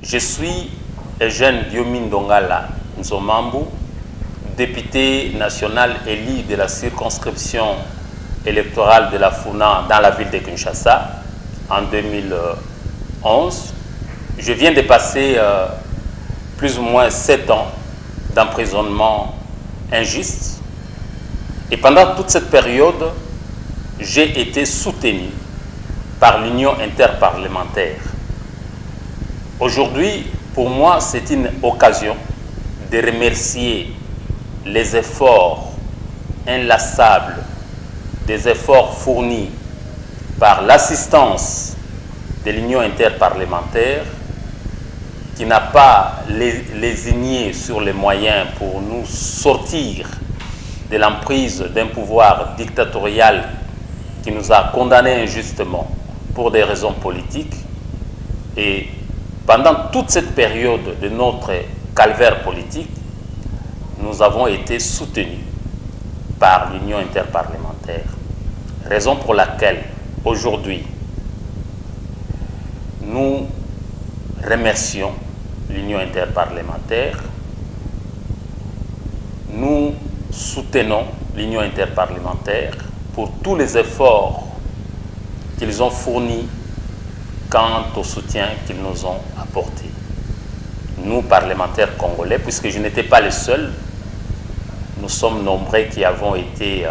Je suis Eugène Diomi Ndongala Nzomambu, député national élu de la circonscription électorale de la Funa dans la ville de Kinshasa en 2011. Je viens de passer plus ou moins 7 ans d'emprisonnement injuste. Et pendant toute cette période, j'ai été soutenu par l'Union interparlementaire. Aujourd'hui, pour moi, c'est une occasion de remercier les efforts inlassables, des efforts fournis par l'assistance de l'Union interparlementaire qui n'a pas lésigné sur les moyens pour nous sortir de l'emprise d'un pouvoir dictatorial qui nous a condamnés injustement pour des raisons politiques. Et pendant toute cette période de notre calvaire politique, nous avons été soutenus par l'Union interparlementaire. Raison pour laquelle, aujourd'hui, nous remercions l'Union interparlementaire. Nous soutenons l'Union interparlementaire pour tous les efforts qu'ils ont fournis quant au soutien qu'ils nous ont apporté. Nous, parlementaires congolais, puisque je n'étais pas le seul, nous sommes nombreux qui avons été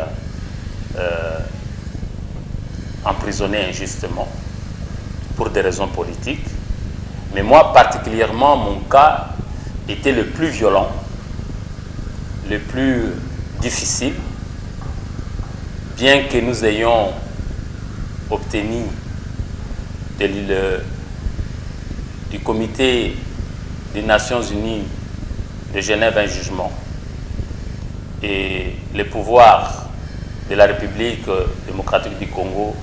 emprisonnés injustement pour des raisons politiques. Mais moi, particulièrement, mon cas était le plus violent, le plus difficile, bien que nous ayons obtenu du comité des Nations Unies de Genève un jugement. Et les pouvoirs de la République démocratique du Congo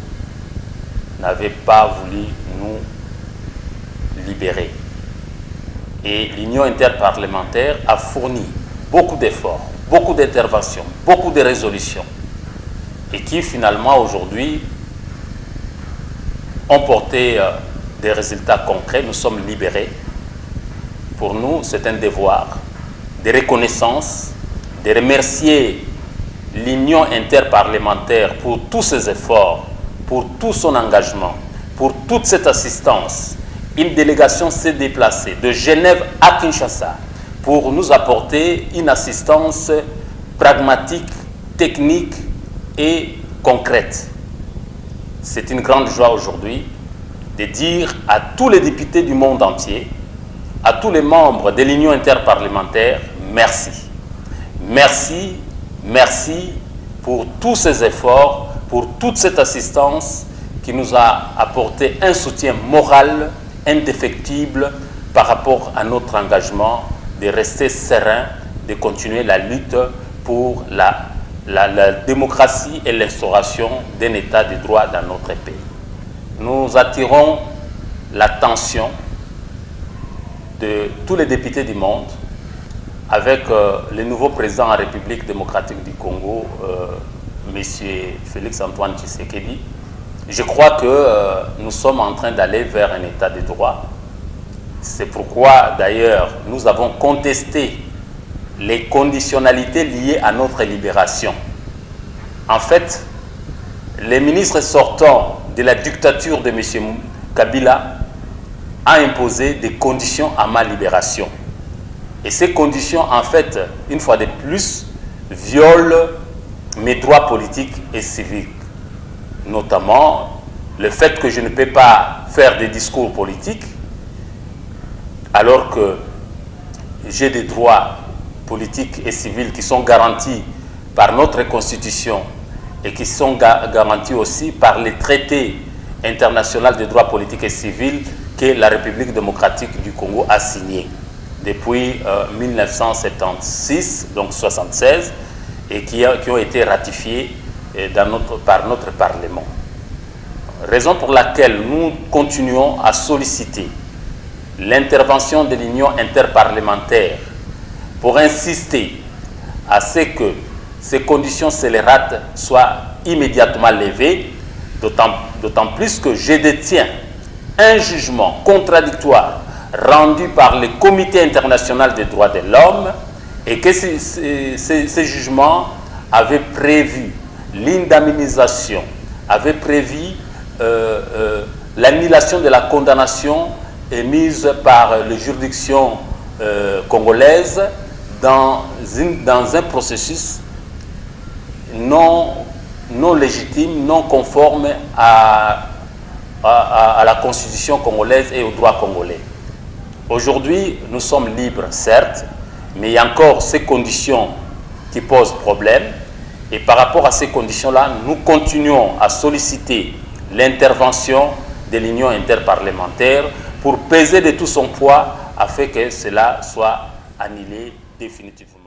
n'avaient pas voulu nous libérer. Et l'Union interparlementaire a fourni beaucoup d'efforts, beaucoup d'interventions, beaucoup de résolutions, et qui finalement aujourd'hui ont porté des résultats concrets. Nous sommes libérés. Pour nous, c'est un devoir de reconnaissance, de remercier l'Union interparlementaire pour tous ses efforts, pour tout son engagement, pour toute cette assistance. Une délégation s'est déplacée de Genève à Kinshasa pour nous apporter une assistance pragmatique, technique et concrète. C'est une grande joie aujourd'hui de dire à tous les députés du monde entier, à tous les membres de l'Union interparlementaire, merci. Merci, merci pour tous ces efforts, pour toute cette assistance qui nous a apporté un soutien moral indéfectible par rapport à notre engagement de rester serein, de continuer la lutte pour la démocratie et l'instauration d'un état de droit dans notre pays. Nous attirons l'attention de tous les députés du monde avec le nouveau président en République démocratique du Congo, M. Félix-Antoine Tshisekedi. Je crois que nous sommes en train d'aller vers un état de droit. C'est pourquoi, d'ailleurs, nous avons contesté les conditionnalités liées à notre libération. En fait, les ministres sortants de la dictature de M. Kabila a imposé des conditions à ma libération. Et ces conditions, en fait, une fois de plus, violent mes droits politiques et civiques. Notamment le fait que je ne peux pas faire des discours politiques alors que j'ai des droits politiques et civils qui sont garantis par notre Constitution et qui sont garantis aussi par les traités internationaux des droits politiques et civils que la République démocratique du Congo a signés depuis 1976, donc 76, et qui ont été ratifiés par notre Parlement. Raison pour laquelle nous continuons à solliciter l'intervention de l'Union interparlementaire pour insister à ce que ces conditions scélérates soient immédiatement levées, d'autant plus que je détiens un jugement contradictoire rendus par le Comité international des droits de l'homme et que ces jugements avaient prévu l'indemnisation, avaient prévu l'annulation de la condamnation émise par les juridictions congolaises dans un processus non légitime, non conforme à la constitution congolaise et au droit congolais. Aujourd'hui, nous sommes libres, certes, mais il y a encore ces conditions qui posent problème. Et par rapport à ces conditions-là, nous continuons à solliciter l'intervention de l'Union interparlementaire pour peser de tout son poids afin que cela soit annulé définitivement.